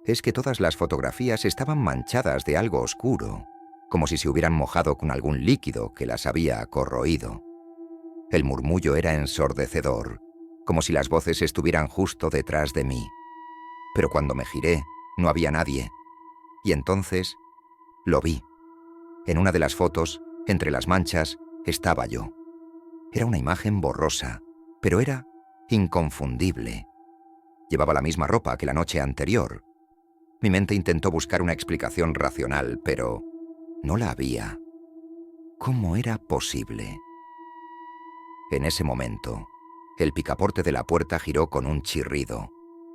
es que todas las fotografías estaban manchadas de algo oscuro, como si se hubieran mojado con algún líquido que las había corroído. El murmullo era ensordecedor, como si las voces estuvieran justo detrás de mí. Pero cuando me giré, no había nadie. Y entonces lo vi. En una de las fotos, entre las manchas, estaba yo. Era una imagen borrosa, pero era inconfundible. Llevaba la misma ropa que la noche anterior. Mi mente intentó buscar una explicación racional, pero no la había. ¿Cómo era posible? En ese momento, el picaporte de la puerta giró con un chirrido,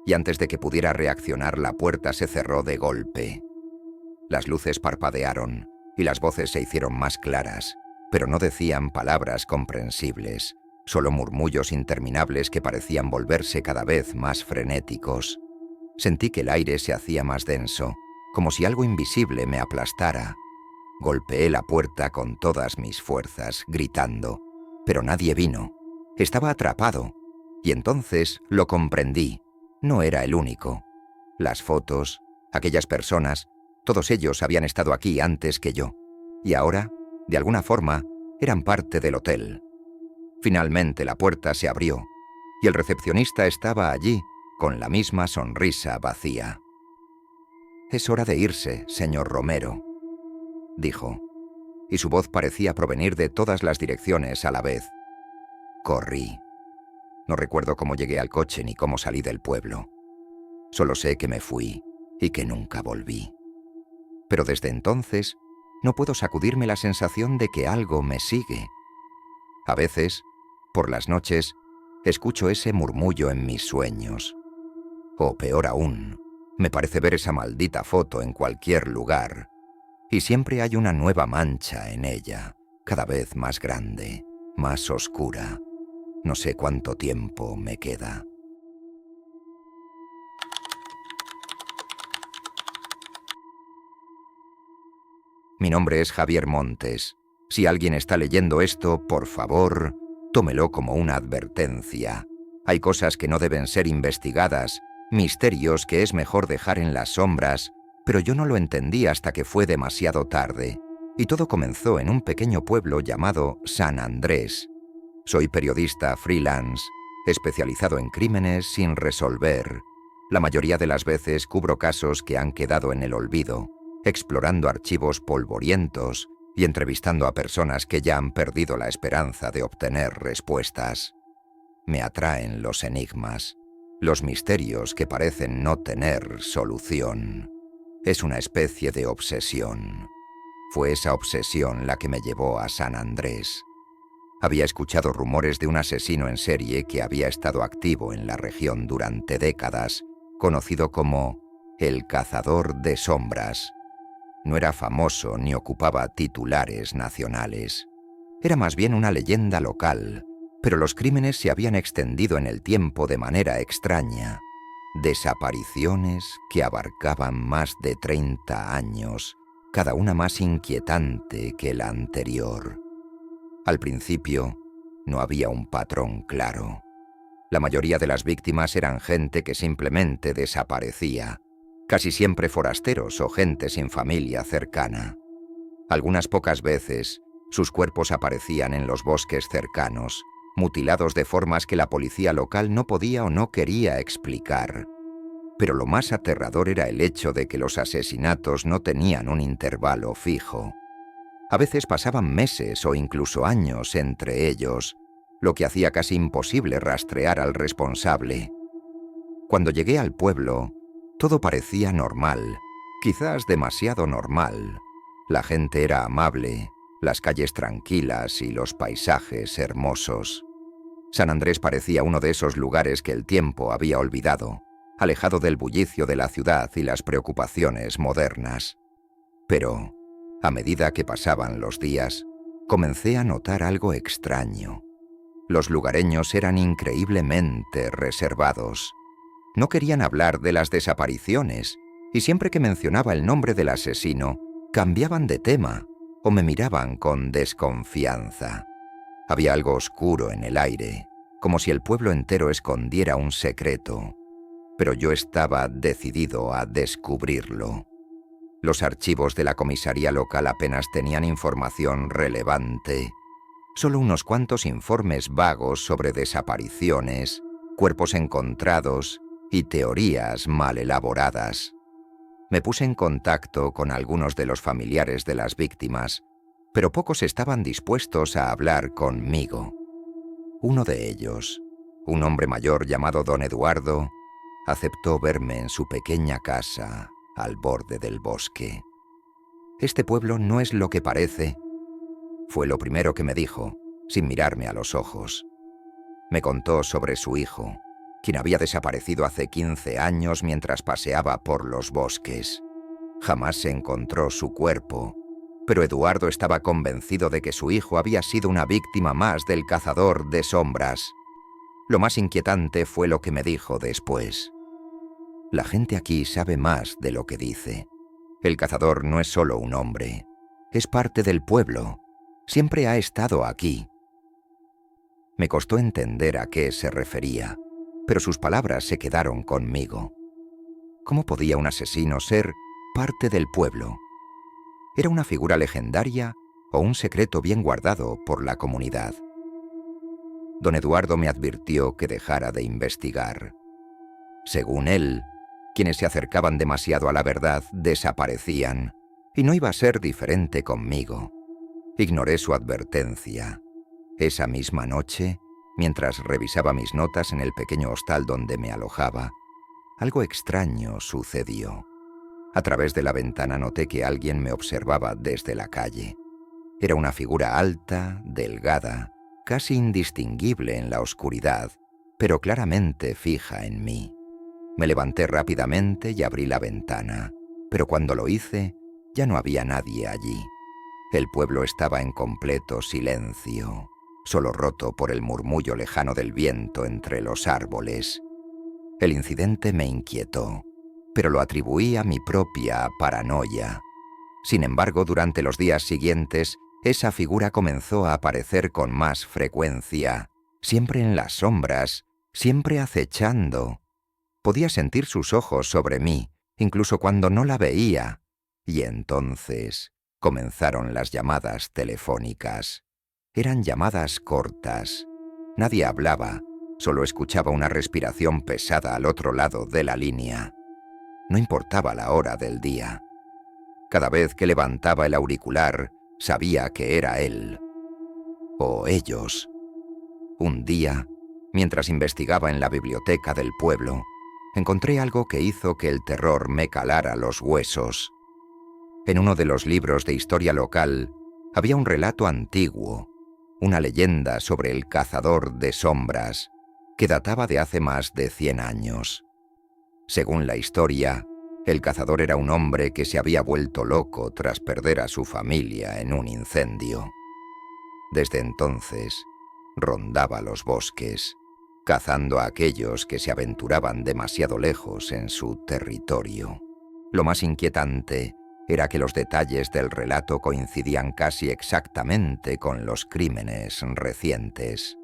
y antes de que pudiera reaccionar, la puerta se cerró de golpe. Las luces parpadearon y las voces se hicieron más claras, pero no decían palabras comprensibles, solo murmullos interminables que parecían volverse cada vez más frenéticos. Sentí que el aire se hacía más denso, como si algo invisible me aplastara. Golpeé la puerta con todas mis fuerzas, gritando, pero nadie vino. Estaba atrapado, y entonces lo comprendí. No era el único. Las fotos, aquellas personas, todos ellos habían estado aquí antes que yo, y ahora, de alguna forma, eran parte del hotel. Finalmente la puerta se abrió, y el recepcionista estaba allí, con la misma sonrisa vacía. «Es hora de irse, señor Romero», dijo, y su voz parecía provenir de todas las direcciones a la vez. Corrí. No recuerdo cómo llegué al coche ni cómo salí del pueblo. Solo sé que me fui y que nunca volví. Pero desde entonces no puedo sacudirme la sensación de que algo me sigue. A veces, por las noches, escucho ese murmullo en mis sueños. O peor aún, me parece ver esa maldita foto en cualquier lugar. Y siempre hay una nueva mancha en ella, cada vez más grande, más oscura. No sé cuánto tiempo me queda. Mi nombre es Javier Montes. Si alguien está leyendo esto, por favor, tómelo como una advertencia. Hay cosas que no deben ser investigadas, misterios que es mejor dejar en las sombras, pero yo no lo entendí hasta que fue demasiado tarde. Y todo comenzó en un pequeño pueblo llamado San Andrés. Soy periodista freelance, especializado en crímenes sin resolver. La mayoría de las veces cubro casos que han quedado en el olvido, explorando archivos polvorientos y entrevistando a personas que ya han perdido la esperanza de obtener respuestas. Me atraen los enigmas, los misterios que parecen no tener solución. Es una especie de obsesión. Fue esa obsesión la que me llevó a San Andrés. Había escuchado rumores de un asesino en serie que había estado activo en la región durante décadas, conocido como el Cazador de Sombras. No era famoso ni ocupaba titulares nacionales. Era más bien una leyenda local, pero los crímenes se habían extendido en el tiempo de manera extraña. Desapariciones que abarcaban más de 30 años, cada una más inquietante que la anterior. Al principio, no había un patrón claro. La mayoría de las víctimas eran gente que simplemente desaparecía, casi siempre forasteros o gente sin familia cercana. Algunas pocas veces, sus cuerpos aparecían en los bosques cercanos, mutilados de formas que la policía local no podía o no quería explicar. Pero lo más aterrador era el hecho de que los asesinatos no tenían un intervalo fijo. A veces pasaban meses o incluso años entre ellos, lo que hacía casi imposible rastrear al responsable. Cuando llegué al pueblo, todo parecía normal, quizás demasiado normal. La gente era amable, las calles tranquilas y los paisajes hermosos. San Andrés parecía uno de esos lugares que el tiempo había olvidado, alejado del bullicio de la ciudad y las preocupaciones modernas. Pero, a medida que pasaban los días, comencé a notar algo extraño. Los lugareños eran increíblemente reservados. No querían hablar de las desapariciones, y siempre que mencionaba el nombre del asesino, cambiaban de tema o me miraban con desconfianza. Había algo oscuro en el aire, como si el pueblo entero escondiera un secreto. Pero yo estaba decidido a descubrirlo. Los archivos de la comisaría local apenas tenían información relevante. Solo unos cuantos informes vagos sobre desapariciones, cuerpos encontrados y teorías mal elaboradas. Me puse en contacto con algunos de los familiares de las víctimas, pero pocos estaban dispuestos a hablar conmigo. Uno de ellos, un hombre mayor llamado Don Eduardo, aceptó verme en su pequeña casa al borde del bosque. «Este pueblo no es lo que parece», fue lo primero que me dijo, sin mirarme a los ojos. Me contó sobre su hijo, quien había desaparecido hace 15 años mientras paseaba por los bosques. Jamás se encontró su cuerpo, pero Eduardo estaba convencido de que su hijo había sido una víctima más del Cazador de Sombras. Lo más inquietante fue lo que me dijo después. «La gente aquí sabe más de lo que dice. El cazador no es solo un hombre, es parte del pueblo. Siempre ha estado aquí». Me costó entender a qué se refería, pero sus palabras se quedaron conmigo. ¿Cómo podía un asesino ser parte del pueblo? ¿Era una figura legendaria o un secreto bien guardado por la comunidad? Don Eduardo me advirtió que dejara de investigar. Según él, quienes se acercaban demasiado a la verdad desaparecían, y no iba a ser diferente conmigo. Ignoré su advertencia. Esa misma noche, mientras revisaba mis notas en el pequeño hostal donde me alojaba, algo extraño sucedió. A través de la ventana noté que alguien me observaba desde la calle. Era una figura alta, delgada, casi indistinguible en la oscuridad, pero claramente fija en mí. Me levanté rápidamente y abrí la ventana, pero cuando lo hice, ya no había nadie allí. El pueblo estaba en completo silencio, solo roto por el murmullo lejano del viento entre los árboles. El incidente me inquietó, pero lo atribuí a mi propia paranoia. Sin embargo, durante los días siguientes, esa figura comenzó a aparecer con más frecuencia, siempre en las sombras, siempre acechando. Podía sentir sus ojos sobre mí, incluso cuando no la veía, y entonces comenzaron las llamadas telefónicas. Eran llamadas cortas. Nadie hablaba, solo escuchaba una respiración pesada al otro lado de la línea. No importaba la hora del día. Cada vez que levantaba el auricular, sabía que era él. O ellos. Un día, mientras investigaba en la biblioteca del pueblo, encontré algo que hizo que el terror me calara los huesos. En uno de los libros de historia local había un relato antiguo, una leyenda sobre el cazador de sombras, que databa de hace más de 100 años. Según la historia, el cazador era un hombre que se había vuelto loco tras perder a su familia en un incendio. Desde entonces, rondaba los bosques, cazando a aquellos que se aventuraban demasiado lejos en su territorio. Lo más inquietante era que los detalles del relato coincidían casi exactamente con los crímenes recientes,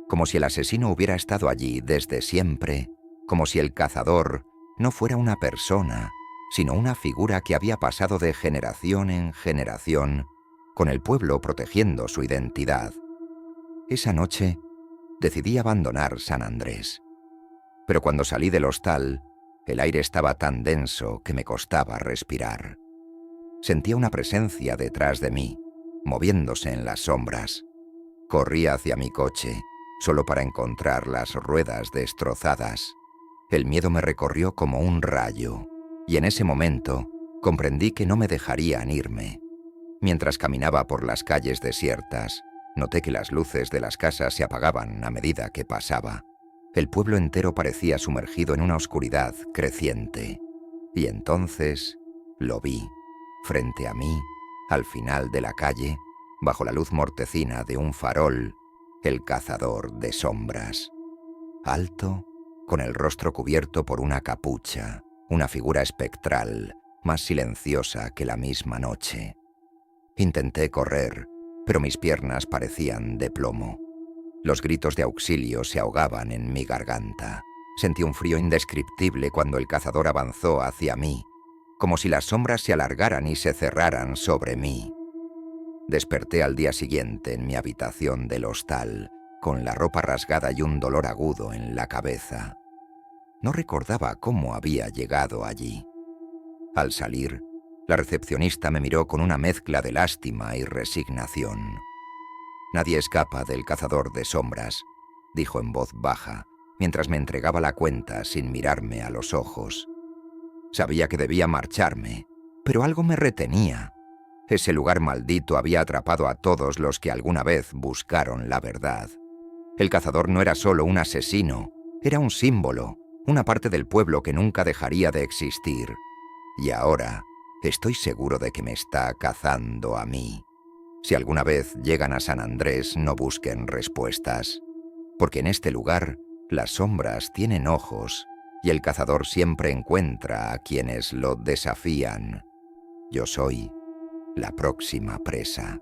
como si el asesino hubiera estado allí desde siempre, como si el cazador no fuera una persona, sino una figura que había pasado de generación en generación, con el pueblo protegiendo su identidad. Esa noche decidí abandonar San Andrés. Pero cuando salí del hostal, el aire estaba tan denso que me costaba respirar. Sentía una presencia detrás de mí, moviéndose en las sombras. Corrí hacia mi coche, solo para encontrar las ruedas destrozadas. El miedo me recorrió como un rayo, y en ese momento comprendí que no me dejarían irme. Mientras caminaba por las calles desiertas, noté que las luces de las casas se apagaban a medida que pasaba. El pueblo entero parecía sumergido en una oscuridad creciente. Y entonces lo vi, frente a mí, al final de la calle, bajo la luz mortecina de un farol, el cazador de sombras. Alto, con el rostro cubierto por una capucha, una figura espectral, más silenciosa que la misma noche. Intenté correr, pero mis piernas parecían de plomo. Los gritos de auxilio se ahogaban en mi garganta. Sentí un frío indescriptible cuando el cazador avanzó hacia mí, como si las sombras se alargaran y se cerraran sobre mí. Desperté al día siguiente en mi habitación del hostal, con la ropa rasgada y un dolor agudo en la cabeza. No recordaba cómo había llegado allí. Al salir, la recepcionista me miró con una mezcla de lástima y resignación. «Nadie escapa del cazador de sombras», dijo en voz baja, mientras me entregaba la cuenta sin mirarme a los ojos. Sabía que debía marcharme, pero algo me retenía. Ese lugar maldito había atrapado a todos los que alguna vez buscaron la verdad. El cazador no era solo un asesino, era un símbolo, una parte del pueblo que nunca dejaría de existir. Y ahora estoy seguro de que me está cazando a mí. Si alguna vez llegan a San Andrés, no busquen respuestas, porque en este lugar las sombras tienen ojos y el cazador siempre encuentra a quienes lo desafían. Yo soy la próxima presa.